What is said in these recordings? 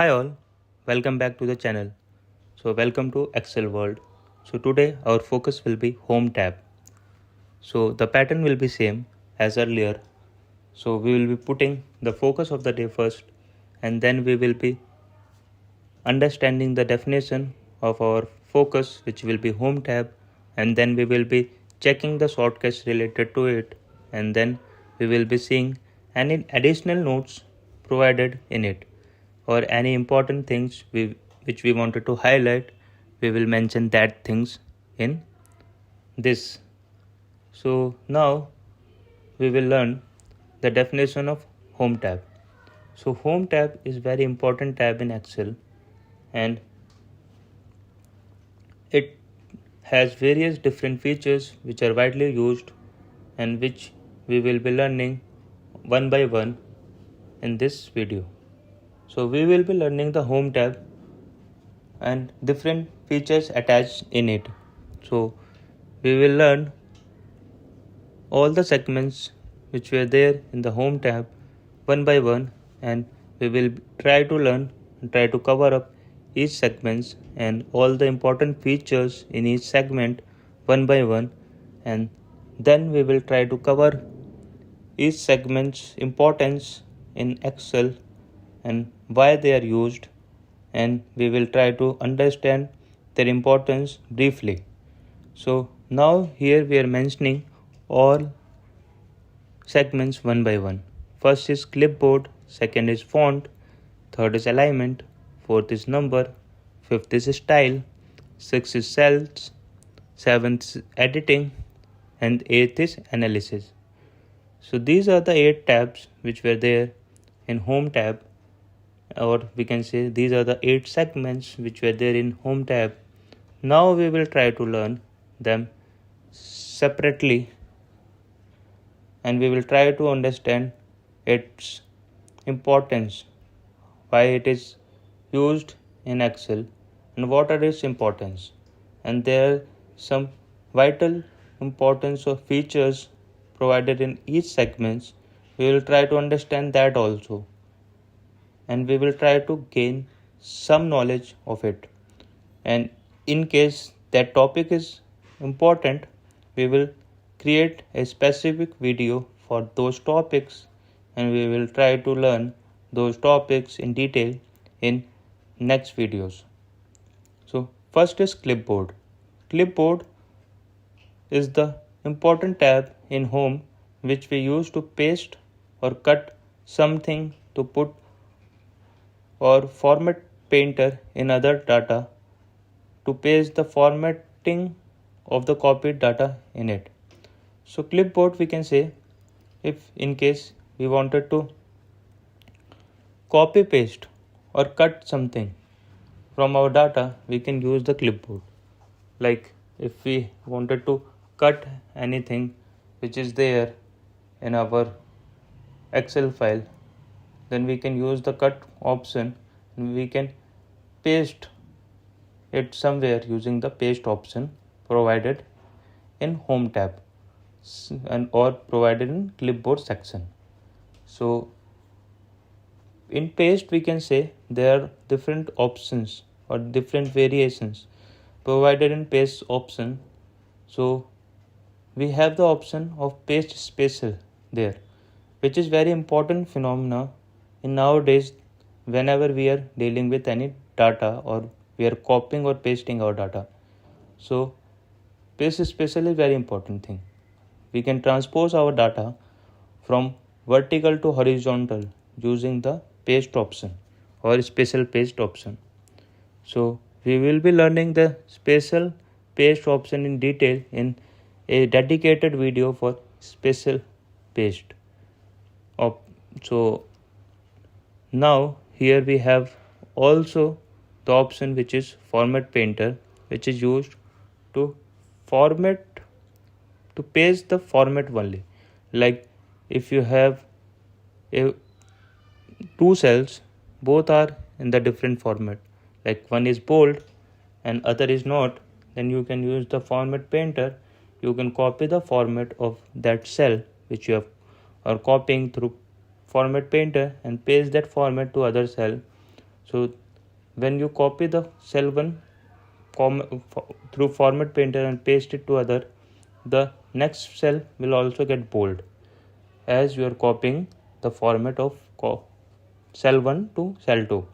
Hi all, welcome back to the channel. Welcome to Excel world. Today our focus will be home tab. The pattern will be same as earlier. We will be putting the focus of the day first, and then we will be understanding the definition of our focus, which will be home tab, and then we will be checking the shortcuts related to it, and then we will be seeing any additional notes provided in it, or any important things which we wanted to highlight. We will mention that things in this. Now we will learn the definition of home tab. Home tab is very important tab in Excel, and it has various different features which are widely used and which we will be learning one by one in this video. We will be learning the home tab and different features attached in it. We will learn all the segments which were there in the home tab one by one, and we will try to cover up each segments and all the important features in each segment one by one, and then we will try to cover each segment's importance in Excel and why they are used, and we will try to understand their importance briefly. Now here we are mentioning all segments one by one. First is clipboard, second is font, third is alignment, fourth is number, fifth is style, sixth is cells, seventh is editing, and eighth is analysis. These are the 8 tabs which were there in home tab, or we can say these are the 8 segments which were there in home tab. Now we will try to learn them separately, and we will try to understand its importance, why it is used in Excel and what are its importance, and there are some vital importance of features provided in each segments. We will try to understand that also, and we will try to gain some knowledge of it, and in case that topic is important, we will create a specific video for those topics, and we will try to learn those topics in detail in next videos. First is clipboard. Clipboard is the important tab in home which we use to paste or cut something to put or format painter in other data to paste the formatting of the copied data in it. Clipboard, we can say, if in case we wanted to copy paste or cut something from our data, we can use the clipboard. Like if we wanted to cut anything which is there in our Excel file, then we can use the cut option and we can paste it somewhere using the paste option provided in home tab and or provided in clipboard section. In paste, we can say there are different options or different variations provided in paste option. We have the option of paste special there, which is very important phenomena in nowadays whenever we are dealing with any data or we are copying or pasting our data. Paste special is very important thing. We can transpose our data from vertical to horizontal using the paste option or special paste option. We will be learning the special paste option in detail in a dedicated video for special paste. Now here we have also the option which is format painter, which is used to paste the format only. Like if you have two cells, both are in the different format, like one is bold and other is not, then you can use the format painter. You can copy the format of that cell which you are copying through format painter and paste that format to other cell. So when you copy the cell 1 through format painter and paste it to other, the next cell will also get bold as you are copying the format of cell 1 to cell 2.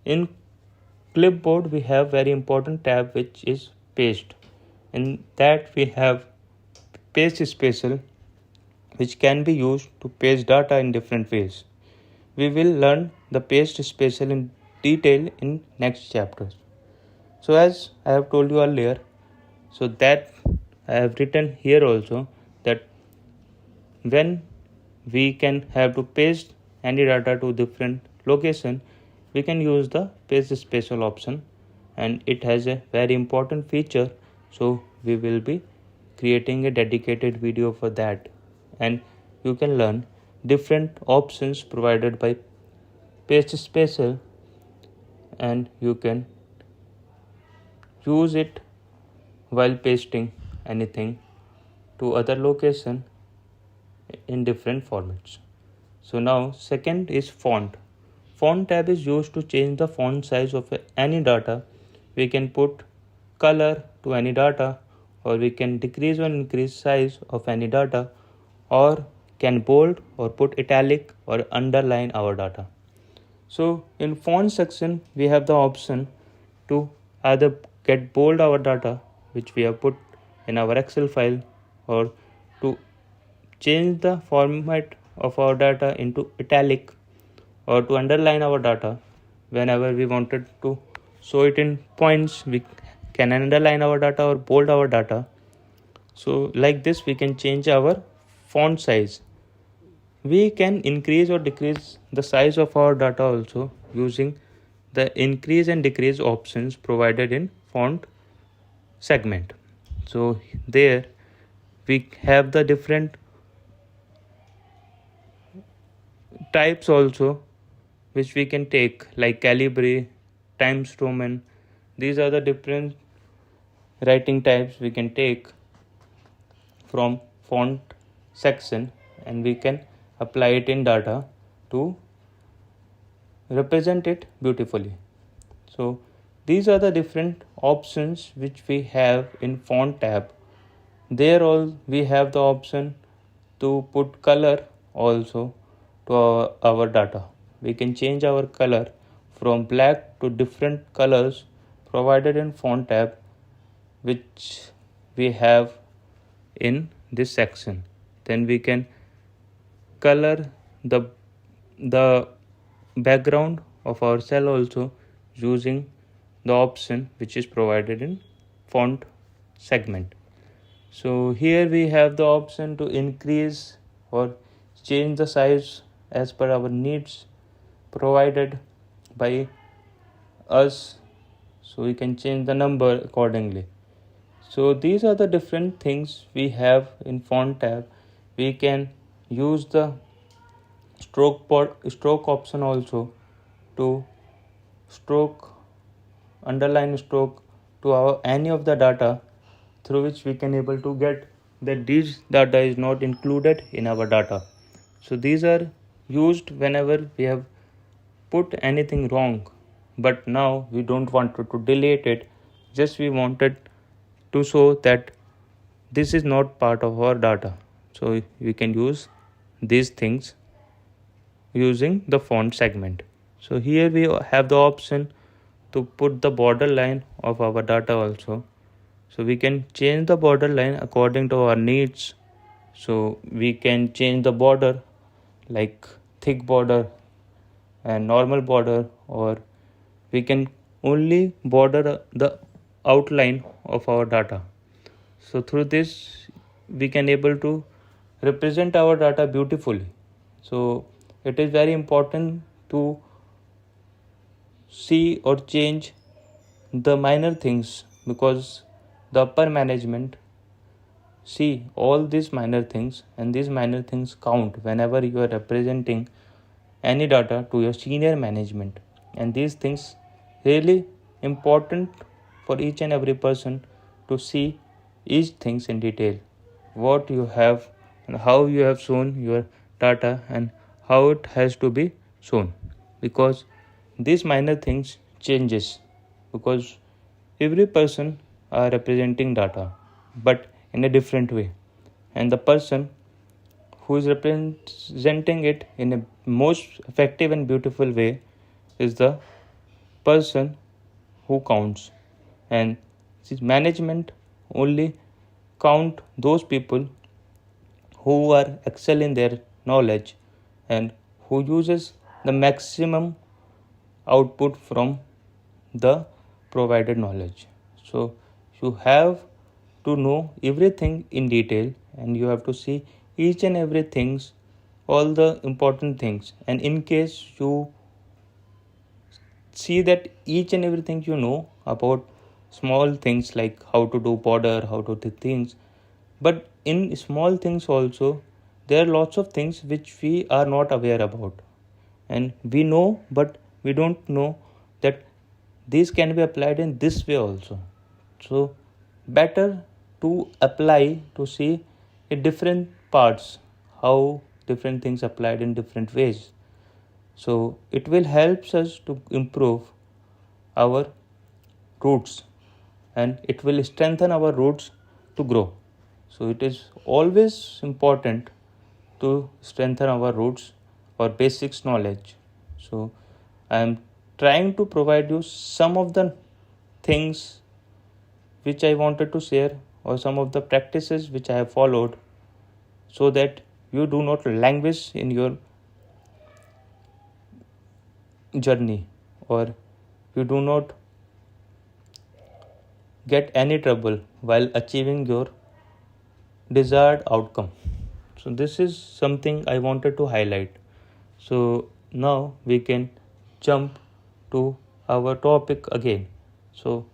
In clipboard we have very important tab which is paste. In that we have paste special which can be used to paste data in different ways. We will learn the paste special in detail in next chapters. So as I have told you earlier, so that I have written here also that when we can have to paste any data to different location, we can use the paste special option, and it has a very important feature. So we will be creating a dedicated video for that, and you can learn different options provided by paste special, and you can use it while pasting anything to other location in different formats. So now second is font. Font tab is used to change the font size of any data. We can put color to any data, or we can decrease or increase size of any data, or can bold or put italic or underline our data. So in font section we have the option to either get bold our data which we have put in our Excel file, or to change the format of our data into italic, or to underline our data. Whenever we wanted to show it in points, we can underline our data or bold our data. So like this we can change our font size. We can increase or decrease the size of our data also using the increase and decrease options provided in font segment. So there we have the different types also which we can take, like Calibri, Times Roman. These are the different writing types we can take from font section, and we can apply it in data to represent it beautifully. So these are the different options which we have in font tab. There all we have the option to put color also to our data. We can change our color from black to different colors provided in font tab, which we have in this section. Then we can color the background of our cell also using the option which is provided in font segment. So here we have the option to increase or change the size as per our needs provided by us, so we can change the number accordingly. So these are the different things we have in font tab. We can use the stroke option also to underline stroke to any of the data, through which we can able to get that this data is not included in our data. So these are used whenever we have put anything wrong, but now we don't want to delete it, just we wanted to show that this is not part of our data. So we can use these things using the font segment. So here we have the option to put the border line of our data also. So we can change the border line according to our needs. So we can change the border like thick border and normal border, or we can only border the outline of our data. So through this we can able to represent our data beautifully. So it is very important to see or change the minor things, because the upper management see all these minor things, and these minor things count whenever you are representing any data to your senior management. And these things really important for each and every person to see each things in detail, what you have and how you have shown your data and how it has to be shown, because these minor things changes because every person are representing data but in a different way, and the person who is representing it in a most effective and beautiful way is the person who counts. And this management only count those people who are excel in their knowledge and who uses the maximum output from the provided knowledge. So you have to know everything in detail, and you have to see each and every things, all the important things. And in case you see that each and everything you know about small things like how to do border, how to do things, but in small things also there are lots of things which we are not aware about, and we know but we don't know that these can be applied in this way also. So better to apply to see in different parts how different things applied in different ways. So it will help us to improve our roots, and it will strengthen our roots to grow. So it is always important to strengthen our roots or basics knowledge. So I am trying to provide you some of the things which I wanted to share, or some of the practices which I have followed, so that you do not languish in your journey, or you do not get any trouble while achieving your desired outcome. So this is something I wanted to highlight. So now we can jump to our topic again. So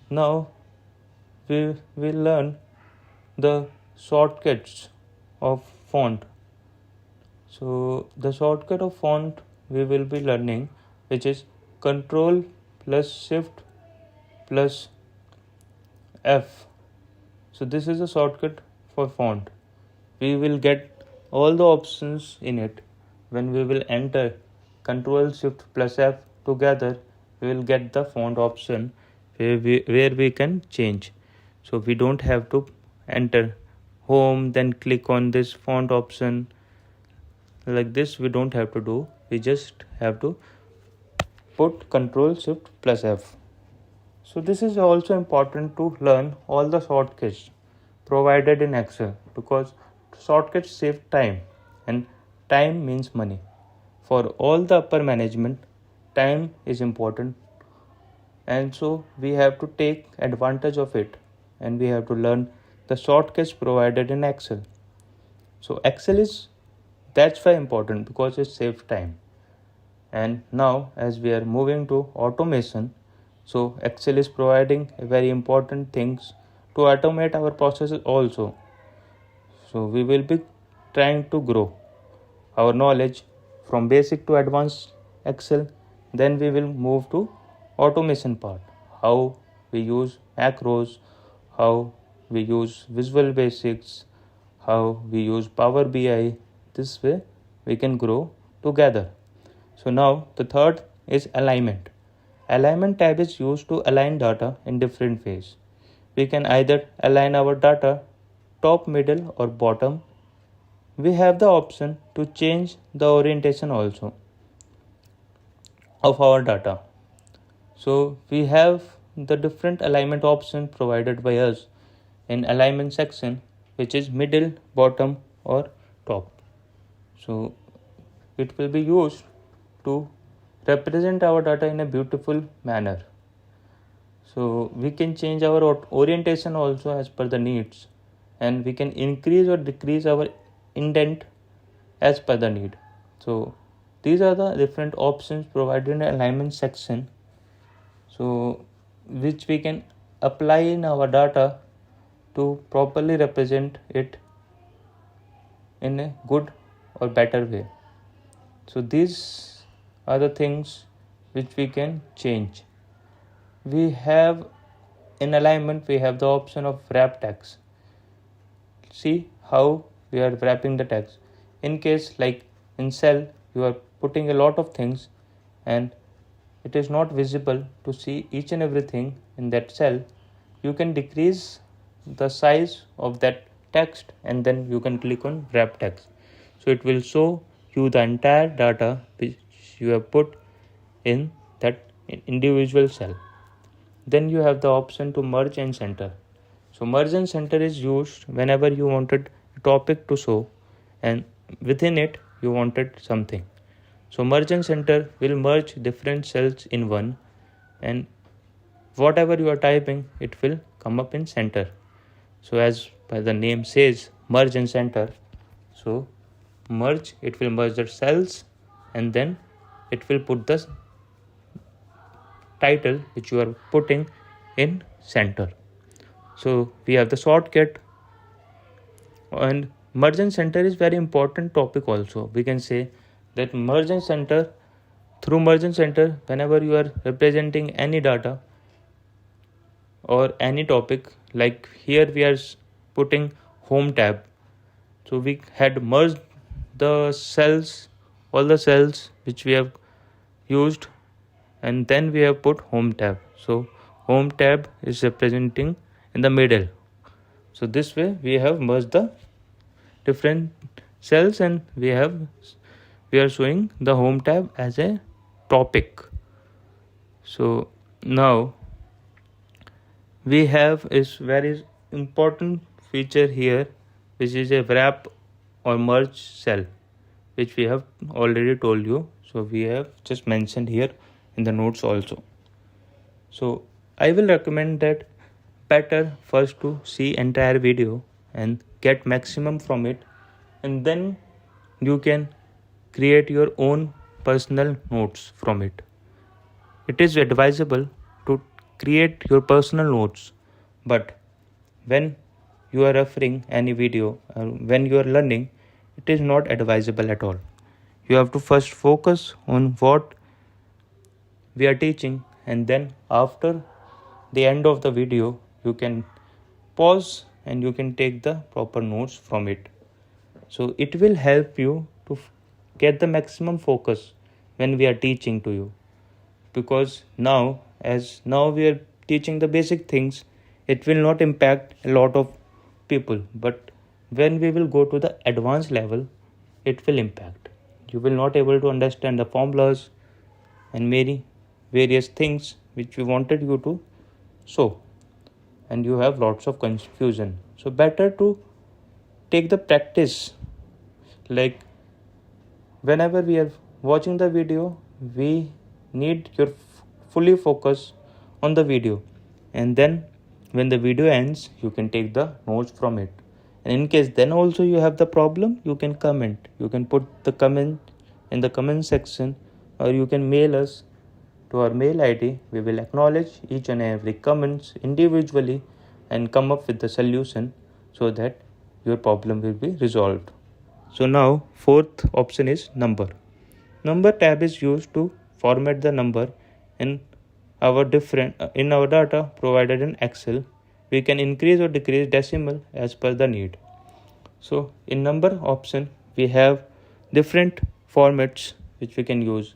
now we will learn the shortcuts of font. So the shortcut of font we will be learning, which is Control plus Shift plus F. So this is a shortcut for font. We will get all the options in it. When we will enter Control Shift plus F together, we will get the font option where we can change. So we don't have to enter home, then click on this font option. Like this we don't have to do. We just have to put Control Shift plus F. So this is also important to learn all the shortcuts provided in Excel, because shortcuts save time, and time means money. For all the upper management, time is important, and so we have to take advantage of it, and we have to learn the shortcuts provided in Excel. So Excel is that's why important, because it saves time. And now as we are moving to automation, so Excel is providing very important things to automate our processes also. So we will be trying to grow our knowledge from basic to advanced Excel. Then we will move to automation part, how we use macros, how we use visual basics, how we use Power BI. This way we can grow together. So now the third is alignment. Alignment tab is used to align data in different ways. We can either align our data top, middle or bottom. We have the option to change the orientation also of our data. So we have the different alignment option provided by us in alignment section, which is middle, bottom or top. So it will be used to represent our data in a beautiful manner. So we can change our orientation also as per the needs, and we can increase or decrease our indent as per the need. So these are the different options provided in the alignment section, so which we can apply in our data to properly represent it in a good or better way. So these are the things which we can change. We have in alignment, we have the option of wrap text. See how we are wrapping the text. In case like in cell, you are putting a lot of things, and it is not visible to see each and everything in that cell, you can decrease the size of that text and then you can click on wrap text. So it will show you the entire data which you have put in that individual cell. Then you have the option to merge and center. So merge and center is used whenever you wanted a topic to show and within it you wanted something. So merge and center will merge different cells in one, and whatever you are typing, it will come up in center. So as by the name says, merge and center. So merge, it will merge the cells and then it will put the title which you are putting in center. So we have the shortcut, and merge and center is very important topic also. We can say that merge and center, through merge and center, whenever you are representing any data or any topic, like here we are putting home tab. So we had merged the cells, all the cells which we have used, and then we have put home tab. So home tab is representing in the middle. So this way we have merged the different cells and we are showing the home tab as a topic. So now we have is very important feature here, which is a wrap or merge cell, which we have already told you. So we have just mentioned here in the notes also. So I will recommend that better first to see entire video and get maximum from it, and then you can create your own personal notes from it. It is advisable to create your personal notes, but when you are referring any video, when you are learning, it is not advisable at all. You have to first focus on what we are teaching, and then after the end of the video you can pause and you can take the proper notes from it. So it will help you to get the maximum focus when we are teaching to you, because now we are teaching the basic things, it will not impact a lot of people, but when we will go to the advanced level, it will impact. You will not able to understand the formulas and many various things which we wanted you to show, and you have lots of confusion. So better to take the practice, like whenever we are watching the video, we need your fully focus on the video, and then when the video ends you can take the notes from it. And in case then also you have the problem, you can comment, you can put the comment in the comment section, or you can mail us to our mail ID. We will acknowledge each and every comments individually and come up with the solution so that your problem will be resolved. So now fourth option is number. Number tab is used to format the number in our data provided in Excel. We can increase or decrease decimal as per the need. So in number option we have different formats which we can use,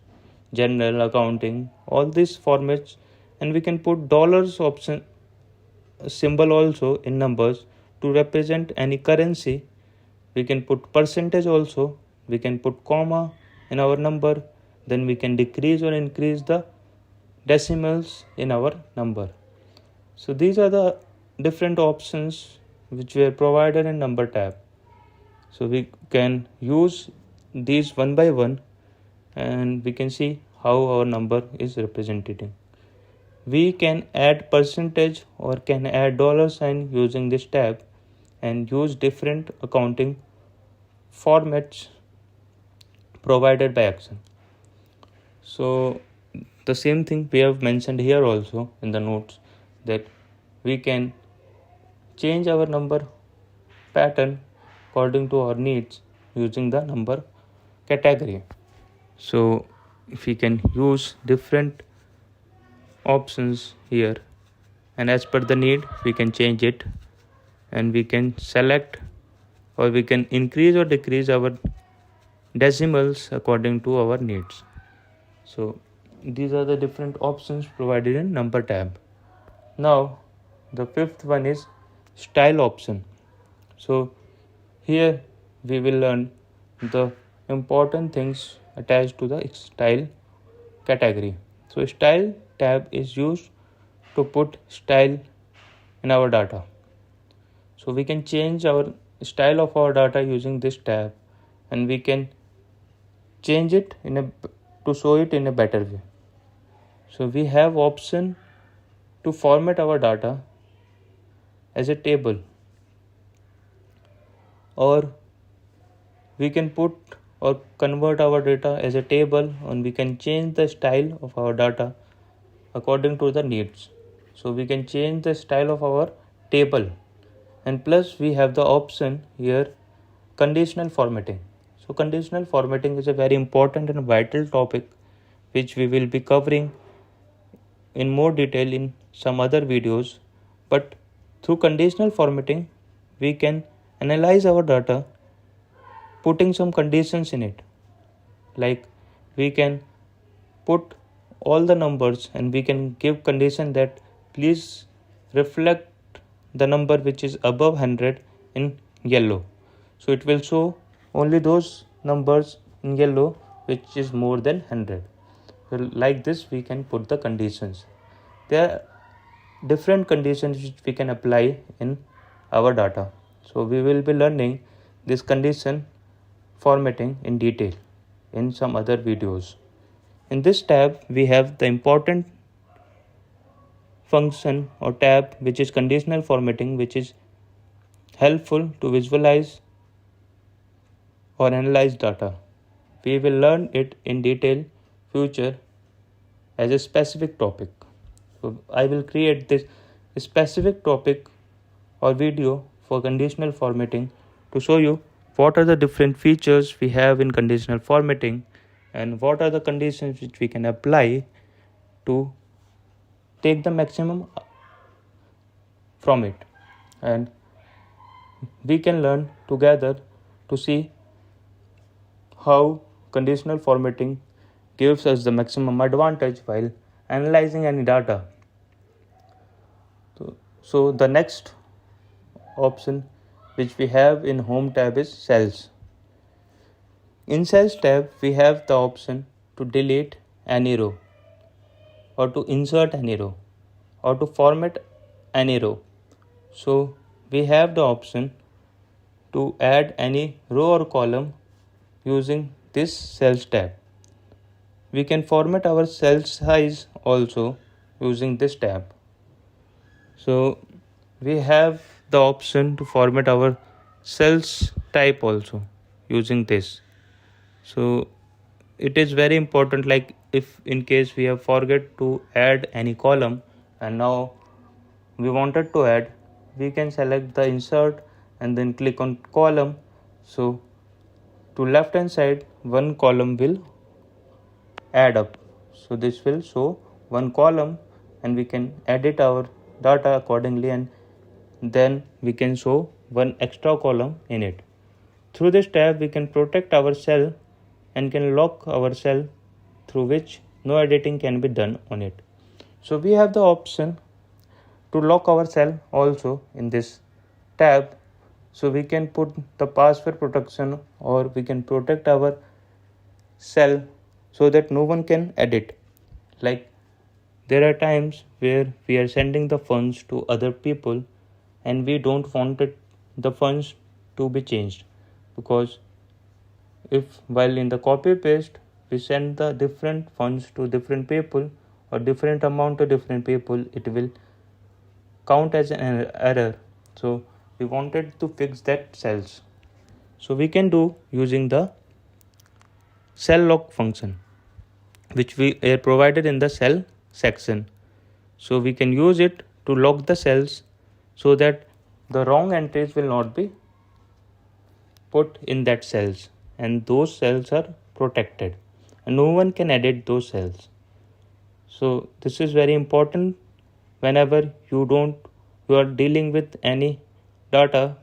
general, accounting, all these formats, and we can put dollars option symbol also in numbers to represent any currency. We can put percentage also, we can put comma in our number, then we can decrease or increase the decimals in our number. So these are the different options which were provided in number tab. So we can use these one by one and we can see how our number is represented. We can add percentage or can add dollar sign using this tab and use different accounting formats provided by Excel. So the same thing we have mentioned here also in the notes, that we can change our number pattern according to our needs using the number category. So if we can use different options here, and as per the need we can change it, and we can select or we can increase or decrease our decimals according to our needs. So these are the different options provided in number tab. Now the fifth one is style option. So here we will learn the important things attached to the style category. So style tab is used to put style in our data. So we can change our style of our data using this tab, and we can change it to show it in a better way. So we have option to format our data as a table, or we can put or convert our data as a table, and we can change the style of our data according to the needs. So we can change the style of our table, and plus we have the option here conditional formatting. So conditional formatting is a very important and vital topic which we will be covering in more detail in some other videos. But through conditional formatting we can analyze our data putting some conditions in it, like we can put all the numbers and we can give condition that please reflect the number which is above 100 in yellow. So it will show only those numbers in yellow which is more than 100. So like this we can put the conditions. There are different conditions which we can apply in our data. So we will be learning this condition formatting in detail in some other videos. In this tab we have the important function or tab which is conditional formatting, which is helpful to visualize or analyze data. We will learn it in detail future as a specific topic. So I will create this specific topic or video for conditional formatting to show you what are the different features we have in conditional formatting and what are the conditions which we can apply to take the maximum from it, and we can learn together to see how conditional formatting gives us the maximum advantage while analyzing any data. So the next option which we have in home tab is cells. In cells tab we have the option to delete any row, or to insert any row, or to format any row. So we have the option to add any row or column using this cells tab. We can format our cell size also using this tab. So we have the option to format our cells type also using this. So it is very important, like if in case we have forget to add any column and now we wanted to add, we can select the insert and then click on column. So to left hand side one column will add up. So this will show one column and we can edit our data accordingly, and then we can show one extra column in it. Through this tab we can protect our cell and can lock our cell through which no editing can be done on it. So we have the option to lock our cell also in this tab. So we can put the password protection, or we can protect our cell so that no one can edit. Like there are times where we are sending the funds to other people and we don't want the funds to be changed, because if while in the copy paste we send the different funds to different people or different amount to different people, it will count as an error. So we wanted to fix that cells. So we can do using the cell lock function which we are provided in the cell section. So we can use it to lock the cells so that the wrong entries will not be put in that cells, and those cells are protected and no one can edit those cells. So this is very important whenever you are dealing with any data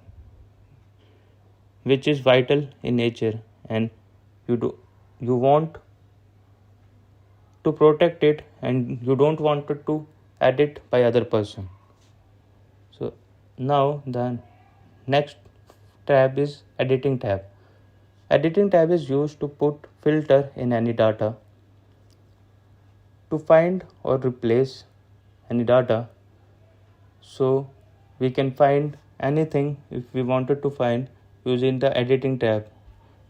which is vital in nature, and you want to protect it and you don't want it to edit by other person. So now the next tab is editing tab. Editing tab is used to put filter in any data, to find or replace any data. So we can find anything if we wanted to find using the editing tab.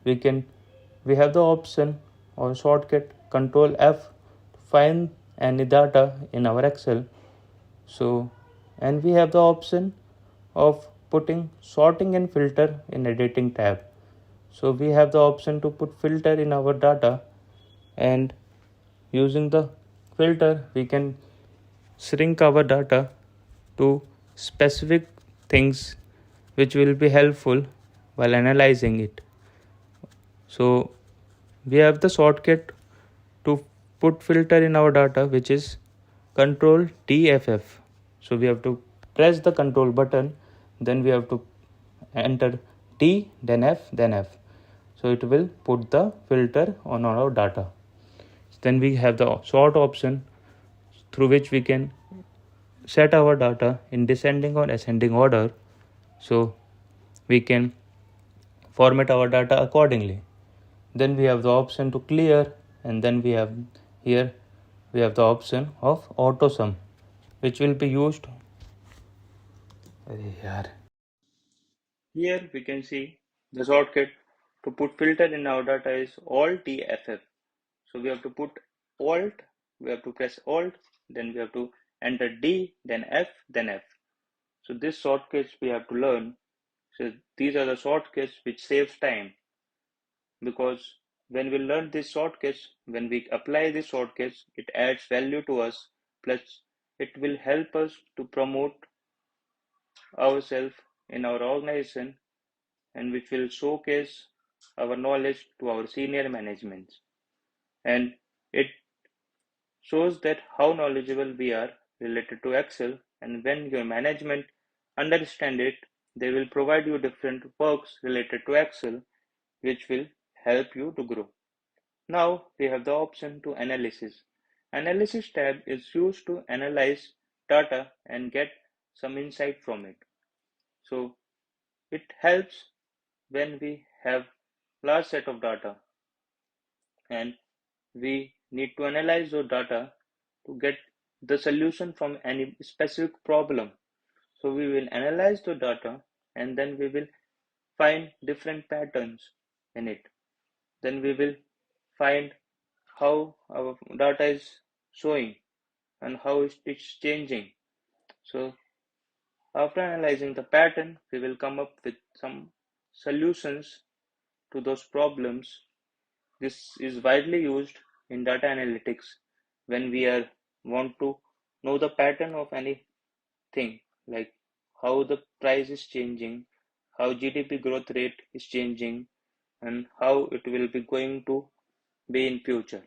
We have the option or shortcut control F to find any data in our Excel. So and we have the option of putting sorting and filter in editing tab. So we have the option to put filter in our data, and using the filter we can shrink our data to specific things which will be helpful while analyzing it. So we have the shortcut to put filter in our data, which is control DFF. So we have to press the control button, then we have to enter D, then F, then F. So it will put the filter on our data. Then we have the sort option through which we can set our data in descending or ascending order, so we can format our data accordingly. Then we have the option to clear, and then we have the option of auto sum, which will be used. Here we can see the shortcut to put filter in our data is Alt TFF. So we have to put Alt, we have to press Alt, then we have to enter D, then F, then F. So this shortcuts we have to learn. So these are the shortcuts which saves time, because when we learn these shortcuts, when we apply these shortcuts, it adds value to us, plus it will help us to promote ourselves in our organization, and which will showcase our knowledge to our senior management, and it shows that how knowledgeable we are related to Excel. And when your management understand it, they will provide you different works related to Excel, which will help you to grow. Now we have the option to analysis. Analysis tab is used to analyze data and get some insight from it. So it helps when we have large set of data and we need to analyze those data to get the solution from any specific problem. So we will analyze the data and then we will find different patterns in it. Then we will find how our data is showing and how it's changing. So after analyzing the pattern, we will come up with some solutions to those problems. This is widely used in data analytics when we want to know the pattern of anything, like how the price is changing, how GDP growth rate is changing, and how it will be going to be in future.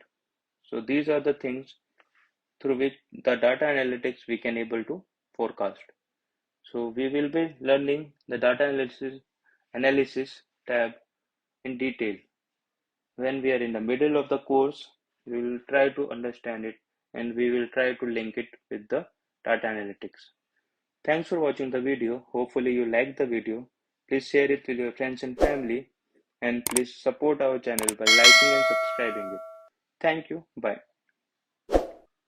So these are the things through which the data analytics we can able to forecast. So we will be learning the data analysis tab in detail. When we are in the middle of the course, we will try to understand it and we will try to link it with the data analytics. Thanks for watching the video. Hopefully you liked the video. Please share it with your friends and family, and please support our channel by liking and subscribing it. Thank you. Bye.